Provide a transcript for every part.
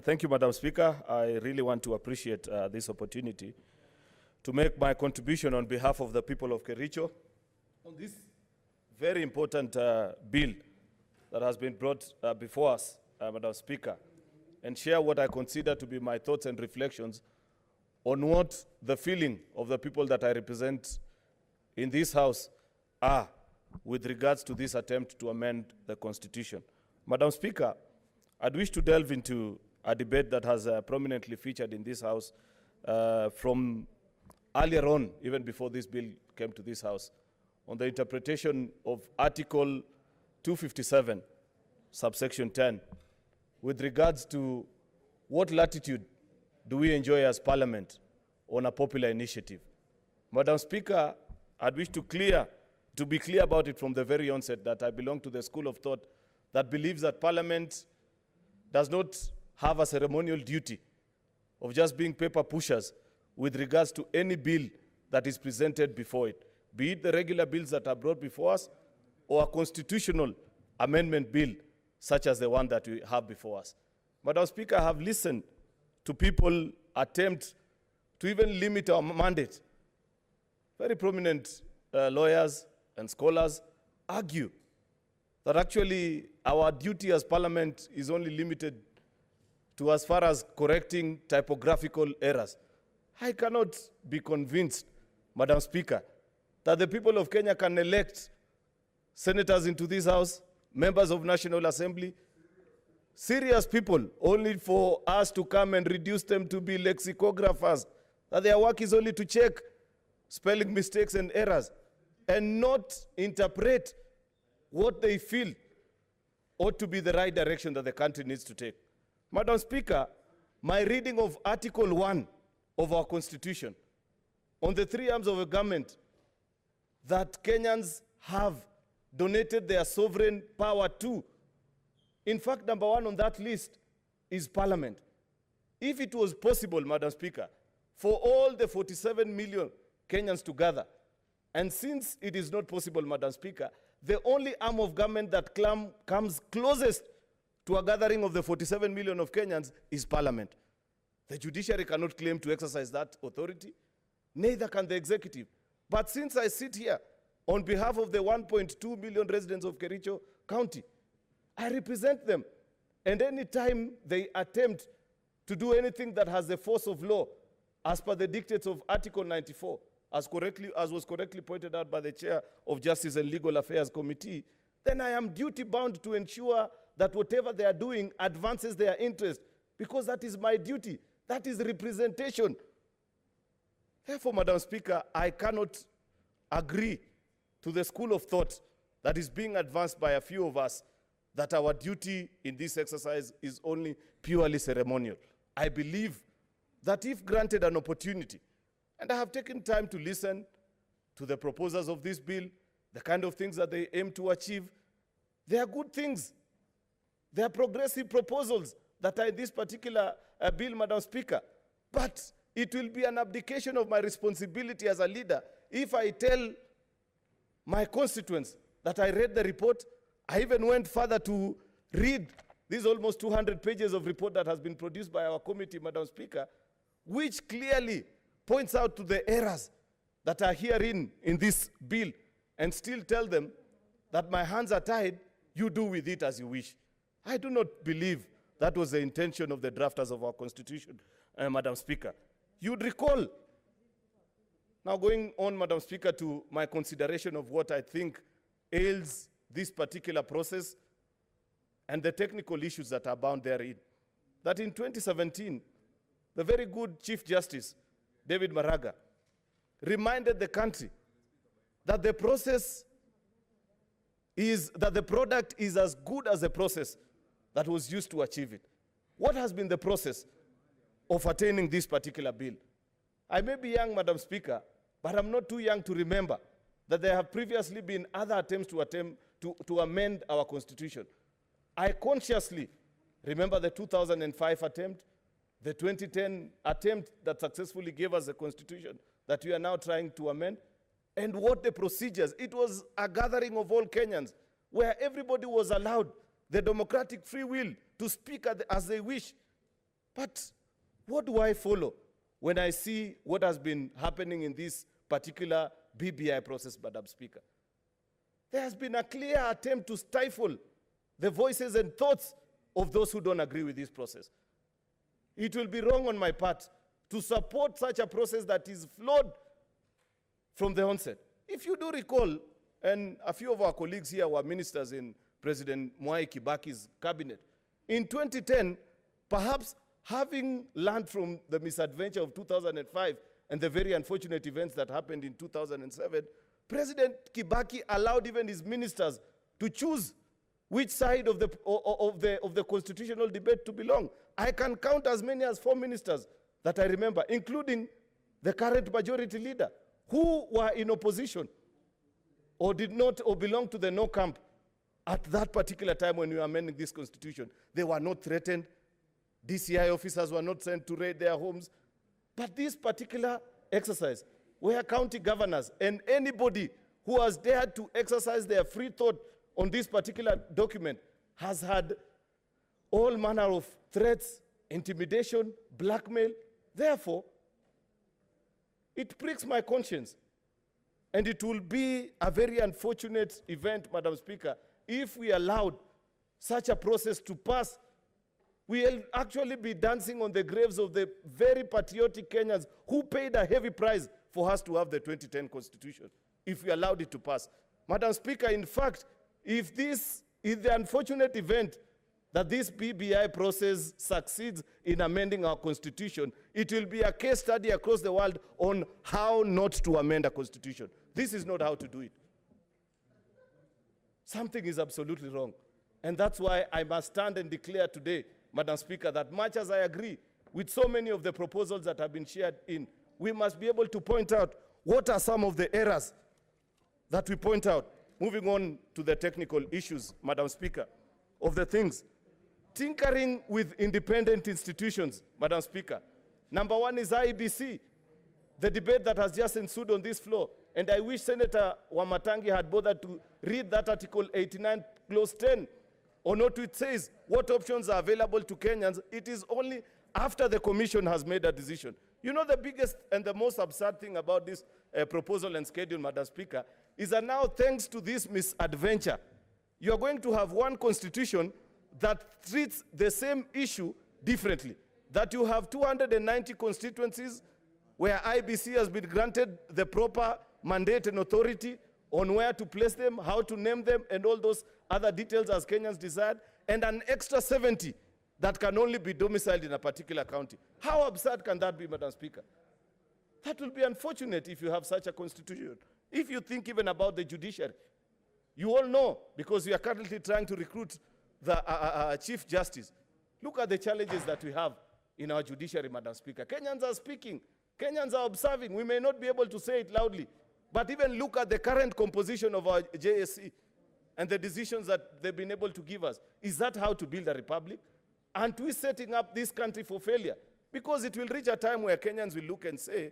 Thank you, Madam Speaker. I really want to appreciate this opportunity to make my contribution on behalf of the people of Kericho on this very important bill that has been brought before us, Madam Speaker, and share what I consider to be my thoughts and reflections on what the feeling of the people that I represent in this House are with regards to this attempt to amend the Constitution. Madam Speaker, I'd wish to delve into a debate that has prominently featured in this House from earlier on, even before this bill came to this House, on the interpretation of Article 257, subsection 10, with regards to what latitude do we enjoy as Parliament on a popular initiative. Madam Speaker, I'd wish to be clear about it from the very onset that I belong to the school of thought that believes that Parliament does not have a ceremonial duty of just being paper pushers with regards to any bill that is presented before it, be it the regular bills that are brought before us or a constitutional amendment bill such as the one that we have before us. Madam Speaker, I have listened to people attempt to even limit our mandate. Very prominent lawyers and scholars argue that actually our duty as Parliament is only limited to as far as correcting typographical errors. I cannot be convinced, Madam Speaker, that the people of Kenya can elect senators into this House, members of National Assembly, serious people, only for us to come and reduce them to be lexicographers, that their work is only to check spelling mistakes and errors, and not interpret what they feel ought to be the right direction that the country needs to take. Madam Speaker, my reading of Article 1 of our Constitution on the three arms of a government that Kenyans have donated their sovereign power to. In fact, number one on that list is Parliament. If it was possible, Madam Speaker, for all the 47 million Kenyans to gather, and since it is not possible, Madam Speaker, the only arm of government that comes closest to a gathering of the 47 million of Kenyans is Parliament. The judiciary cannot claim to exercise that authority, neither can the executive. But since I sit here on behalf of the 1.2 million residents of Kericho County, I represent them. And any time they attempt to do anything that has the force of law, as per the dictates of Article 94, as was correctly pointed out by the Chair of Justice and Legal Affairs Committee, then I am duty-bound to ensure that whatever they are doing advances their interest, because that is my duty. That is representation. Therefore, Madam Speaker, I cannot agree to the school of thought that is being advanced by a few of us that our duty in this exercise is only purely ceremonial. I believe that if granted an opportunity, and I have taken time to listen to the proposers of this bill, the kind of things that they aim to achieve, they are good things. They are progressive proposals that are in this particular bill, Madam Speaker. But it will be an abdication of my responsibility as a leader if I tell my constituents that I read the report. I even went further to read these almost 200 pages of report that has been produced by our committee, Madam Speaker, which clearly points out to the errors that are herein in this bill, and still tell them that my hands are tied, you do with it as you wish. I do not believe that was the intention of the drafters of our Constitution, Madam Speaker. You'd recall, now going on, Madam Speaker, to my consideration of what I think ails this particular process and the technical issues that are bound therein, that in 2017, the very good Chief Justice, David Maraga, reminded the country that the product is as good as the process that was used to achieve it. What has been the process of attaining this particular bill? I may be young, Madam Speaker, but I'm not too young to remember that there have previously been other attempts to amend our Constitution. I consciously remember the 2005 attempt, the 2010 attempt that successfully gave us a Constitution that we are now trying to amend, and what the procedures. It was a gathering of all Kenyans where everybody was allowed the democratic free will to speak as they wish. But what do I follow when I see what has been happening in this particular BBI process, Madam Speaker? There has been a clear attempt to stifle the voices and thoughts of those who don't agree with this process. It will be wrong on my part to support such a process that is flawed from the onset. If you do recall, and a few of our colleagues here were ministers in President Mwai Kibaki's cabinet, in 2010, perhaps having learned from the misadventure of 2005 and the very unfortunate events that happened in 2007, President Kibaki allowed even his ministers to choose which side of the constitutional debate to belong. I can count as many as 4 ministers that I remember, including the current majority leader, who were in opposition or did not or belong to the no camp at that particular time when we were amending this constitution. They were not threatened. DCI officers were not sent to raid their homes. But this particular exercise, where county governors and anybody who has dared to exercise their free thought on this particular document has had all manner of threats, intimidation, blackmail. Therefore, it pricks my conscience. And it will be a very unfortunate event, Madam Speaker, if we allowed such a process to pass. We'll actually be dancing on the graves of the very patriotic Kenyans who paid a heavy price for us to have the 2010 Constitution, if we allowed it to pass. Madam Speaker, in fact, if this is the unfortunate event that this BBI process succeeds in amending our Constitution, it will be a case study across the world on how not to amend a Constitution. This is not how to do it. Something is absolutely wrong. And that's why I must stand and declare today, Madam Speaker, that much as I agree with so many of the proposals that have been shared in, we must be able to point out what are some of the errors that we point out. Moving on to the technical issues, Madam Speaker, of the things. Tinkering with independent institutions, Madam Speaker. Number one is IEBC, the debate that has just ensued on this floor. And I wish Senator Wamatangi had bothered to read that Article 89, Clause 10, on what it says, what options are available to Kenyans. It is only after the commission has made a decision. You know, the biggest and the most absurd thing about this proposal and schedule, Madam Speaker, is that now, thanks to this misadventure, you are going to have one constitution that treats the same issue differently. That you have 290 constituencies where IBC has been granted the proper mandate and authority on where to place them, how to name them, and all those other details as Kenyans desired, and an extra 70 that can only be domiciled in a particular county. How absurd can that be, Madam Speaker? That will be unfortunate if you have such a constitution. If you think even about the judiciary, you all know, because we are currently trying to recruit the Chief Justice. Look at the challenges that we have in our judiciary, Madam Speaker. Kenyans are speaking. Kenyans are observing. We may not be able to say it loudly, but even look at the current composition of our JSC and the decisions that they've been able to give us. Is that how to build a republic? Aren't we setting up this country for failure? Because it will reach a time where Kenyans will look and say,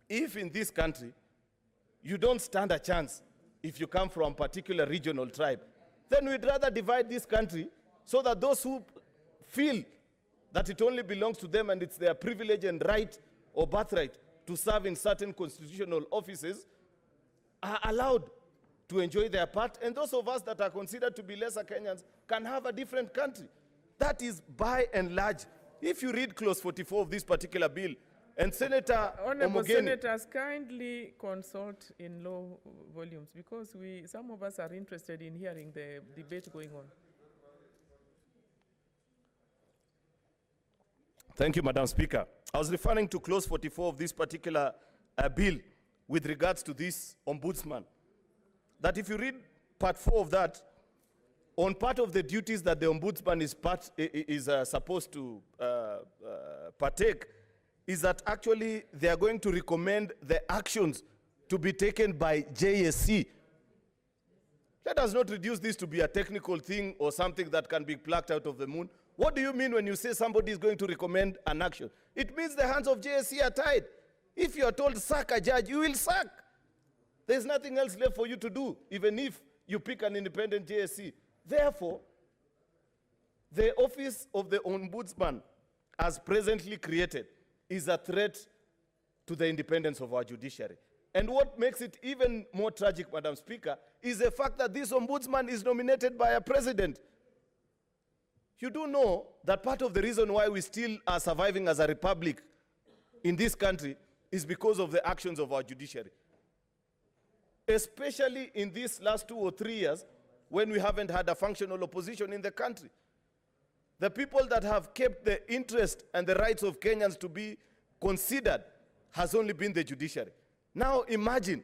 if in this country you don't stand a chance if you come from a particular regional tribe, then we'd rather divide this country so that those who feel that it only belongs to them and it's their privilege and right or birthright to serve in certain constitutional offices are allowed to enjoy their part, and those of us that are considered to be lesser Kenyans can have a different country. That is by and large. If you read clause 44 of this particular bill, and Senator Honorable Omogeni, Senators, kindly consult in low volumes, because some of us are interested in hearing the debate going on. Thank you, Madam Speaker. I was referring to clause 44 of this particular bill with regards to this ombudsman. That if you read part 4 of that, on part of the duties that the ombudsman is supposed to partake, is that actually they are going to recommend the actions to be taken by JSC. Let us not reduce this to be a technical thing or something that can be plucked out of the moon. What do you mean when you say somebody is going to recommend an action? It means the hands of JSC are tied. If you are told sack a judge, you will sack. There's nothing else left for you to do, even if you pick an independent JSC. Therefore, the office of the ombudsman as presently created, is a threat to the independence of our judiciary. And what makes it even more tragic, Madam Speaker, is the fact that this ombudsman is nominated by a president. You do know that part of the reason why we still are surviving as a republic in this country is because of the actions of our judiciary. Especially in these last 2 or 3 years, when we haven't had a functional opposition in the country. The people that have kept the interest and the rights of Kenyans to be considered has only been the judiciary. Now imagine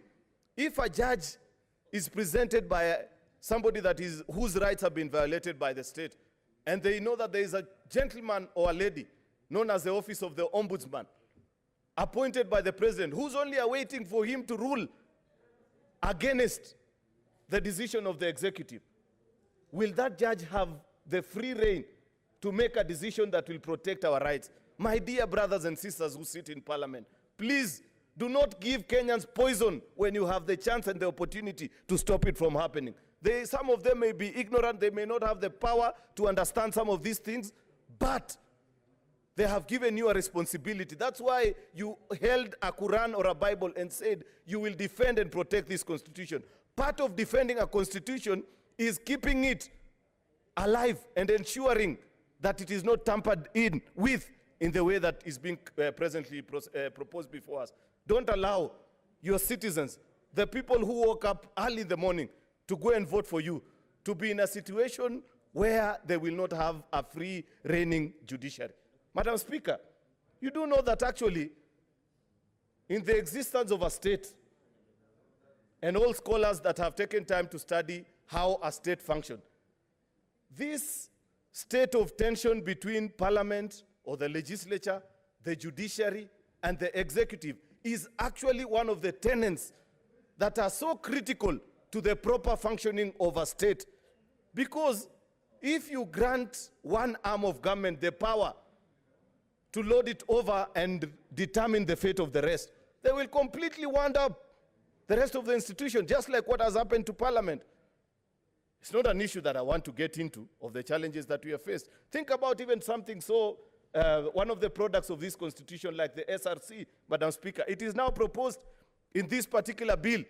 if a judge is presented by somebody whose rights have been violated by the state, and they know that there is a gentleman or a lady known as the office of the ombudsman, appointed by the president, who's only awaiting for him to rule against the decision of the executive. Will that judge have the free rein to make a decision that will protect our rights? My dear brothers and sisters who sit in parliament, please do not give Kenyans poison when you have the chance and the opportunity to stop it from happening. Some of them may be ignorant, they may not have the power to understand some of these things, but they have given you a responsibility. That's why you held a Quran or a Bible and said you will defend and protect this constitution. Part of defending a constitution is keeping it alive and ensuring that it is not tampered in with in the way that is being presently proposed before us. Don't allow your citizens, the people who woke up early in the morning to go and vote for you, to be in a situation where they will not have a free reigning judiciary. Madam Speaker, you do know that actually in the existence of a state, and all scholars that have taken time to study how a state functions, this state of tension between parliament or the legislature, the judiciary, and the executive is actually one of the tenets that are so critical to the proper functioning of a state. Because if you grant one arm of government the power to load it over and determine the fate of the rest, they will completely wind up the rest of the institution, just like what has happened to Parliament. It's not an issue that I want to get into, of the challenges that we have faced. Think about even something so, one of the products of this constitution like the SRC, Madam Speaker. It is now proposed in this particular bill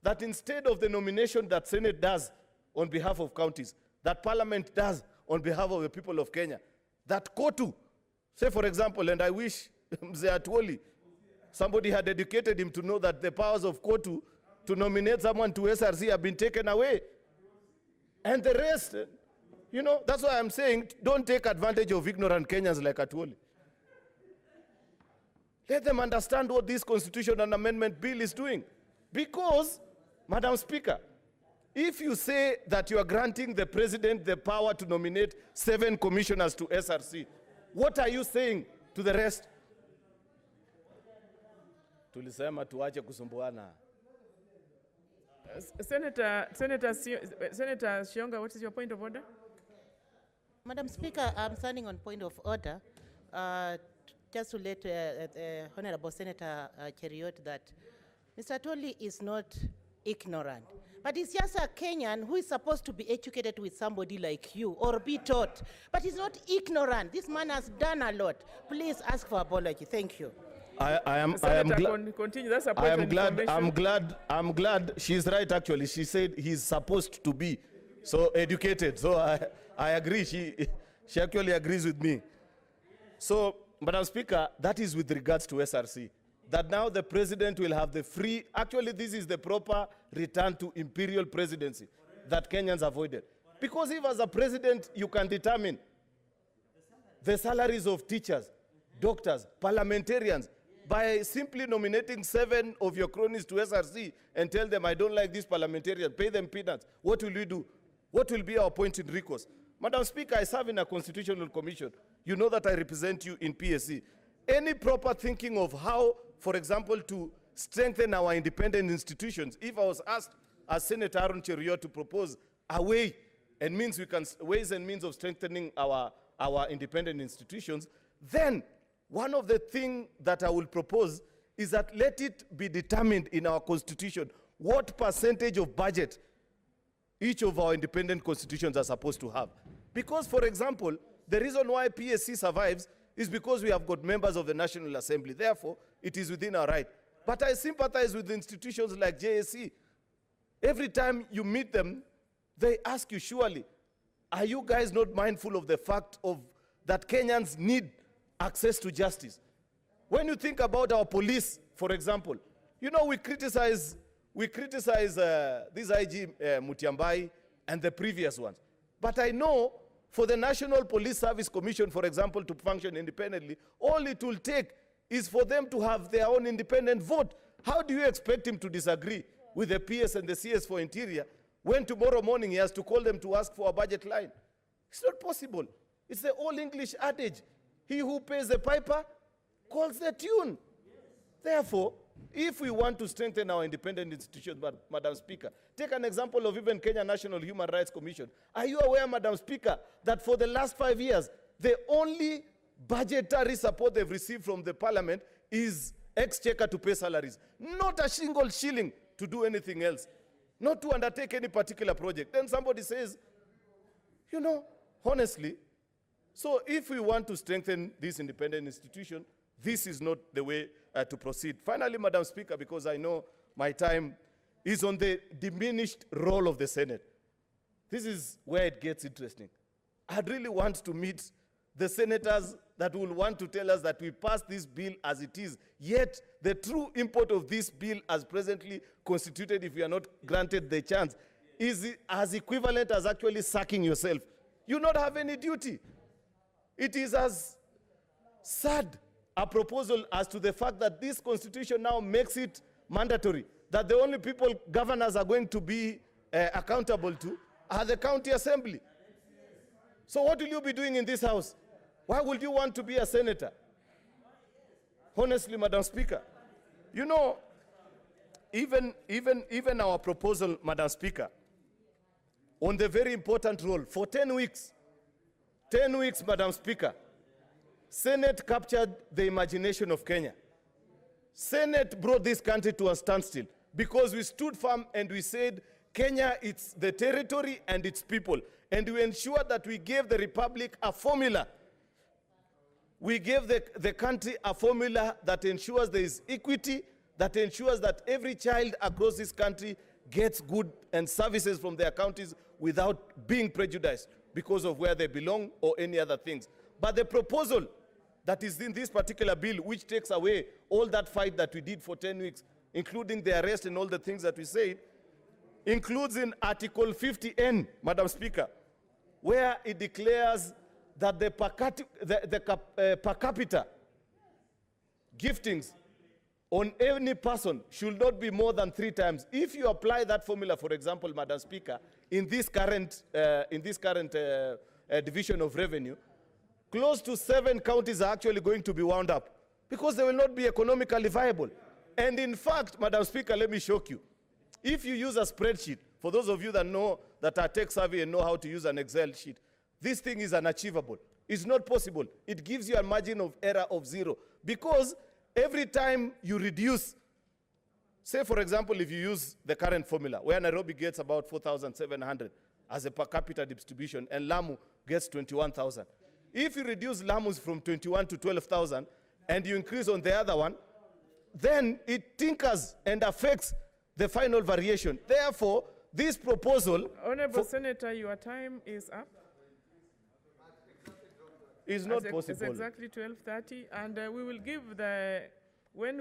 that instead of the nomination that Senate does on behalf of counties, that Parliament does on behalf of the people of Kenya, that KOTU, say for example, and I wish Mzee Atwoli, somebody had educated him to know that the powers of KOTU to nominate someone to SRC have been taken away. And the rest, you know, that's why I'm saying don't take advantage of ignorant Kenyans like Atwoli. Let them understand what this constitution and amendment bill is doing. Because, Madam Speaker, if you say that you are granting the president the power to nominate 7 commissioners to SRC, what are you saying to the rest? Tulisema tuache kusumbuana. Senator Shionga, what is your point of order? Madam Speaker, I'm standing on point of order. Just to let Honorable Senator Cheruiyot that Mr. Atwoli is not ignorant, but he's just a Kenyan who is supposed to be educated with somebody like you or be taught, but he's not ignorant. This man has done a lot. Please ask for apology. Thank you. I'm glad she's right actually. She said he's supposed to be so educated. So I agree. She actually agrees with me. So, Madam Speaker, that is with regards to SRC. That now the president will have the free, actually this is the proper return to imperial presidency that Kenyans avoided. Because if as a president you can determine the salaries of teachers, doctors, parliamentarians, by simply nominating 7 of your cronies to SRC and tell them, I don't like these parliamentarians, pay them peanuts, what will we do? What will be our point in recourse? Madam Speaker, I serve in a constitutional commission. You know that I represent you in PSC. Any proper thinking of how, for example, to strengthen our independent institutions, if I was asked as Senator Aaron Cheruiyot to propose a way and means ways and means of strengthening our independent institutions, then one of the things that I will propose is that let it be determined in our constitution what percentage of budget each of our independent constitutions are supposed to have. Because, for example, the reason why PSC survives is because we have got members of the National Assembly. Therefore, it is within our right. But I sympathize with institutions like JSC. Every time you meet them, they ask you, surely, are you guys not mindful of the fact that Kenyans need access to justice? When you think about our police, for example, you know, we criticize this IG Mutiambai and the previous ones. But I know for the National Police Service Commission, for example, to function independently, all it will take is for them to have their own independent vote. How do you expect him to disagree with the PS and the CS for Interior when tomorrow morning he has to call them to ask for a budget line? It's not possible. It's the old English adage, he who pays the piper calls the tune. Therefore, if we want to strengthen our independent institutions, Madam Speaker, take an example of even Kenya National Human Rights Commission. Are you aware, Madam Speaker, that for the last 5 years, the only budgetary support they've received from the parliament is exchequer to pay salaries, not a single shilling to do anything else, not to undertake any particular project? Then somebody says, you know, honestly, so if we want to strengthen this independent institution, this is not the way to proceed. Finally, Madam Speaker, because I know my time is on the diminished role of the Senate. This is where it gets interesting. I'd really want to meet the senators that will want to tell us that we passed this bill as it is, yet the true import of this bill as presently constituted, if you are not granted the chance, is as equivalent as actually sacking yourself. You not have any duty. It is as sad a proposal as to the fact that this constitution now makes it mandatory that the only people governors are going to be accountable to are the county assembly. So what will you be doing in this house? Why would you want to be a senator? Honestly, Madam Speaker, you know, even our proposal, Madam Speaker, on the very important role, for 10 weeks, Madam Speaker, Senate captured the imagination of Kenya. Senate brought this country to a standstill because we stood firm and we said, Kenya, it's the territory and its people. And we ensured that we gave the republic a formula. We gave the country a formula that ensures there is equity, that ensures that every child across this country gets good and services from their counties without being prejudiced because of where they belong or any other things. But the proposal that is in this particular bill, which takes away all that fight that we did for 10 weeks, including the arrest and all the things that we said, includes in Article 50N, Madam Speaker, where it declares that the per capita giftings on any person should not be more than 3 times. If you apply that formula, for example, Madam Speaker, in this current division of revenue, close to 7 counties are actually going to be wound up because they will not be economically viable. And in fact, Madam Speaker, let me shock you. If you use a spreadsheet, for those of you that are tech savvy and know how to use an Excel sheet, this thing is unachievable. It's not possible. It gives you a margin of error of 0 because every time you reduce, say for example, if you use the current formula where Nairobi gets about 4,700 as a per capita distribution and Lamu gets 21,000. If you reduce Lamu's from 21 to 12,000 and you increase on the other one, then it tinkers and affects the final variation. Therefore, this proposal... Honorable Senator, your time is up. Is not possible. It's exactly 12:30, and we will give when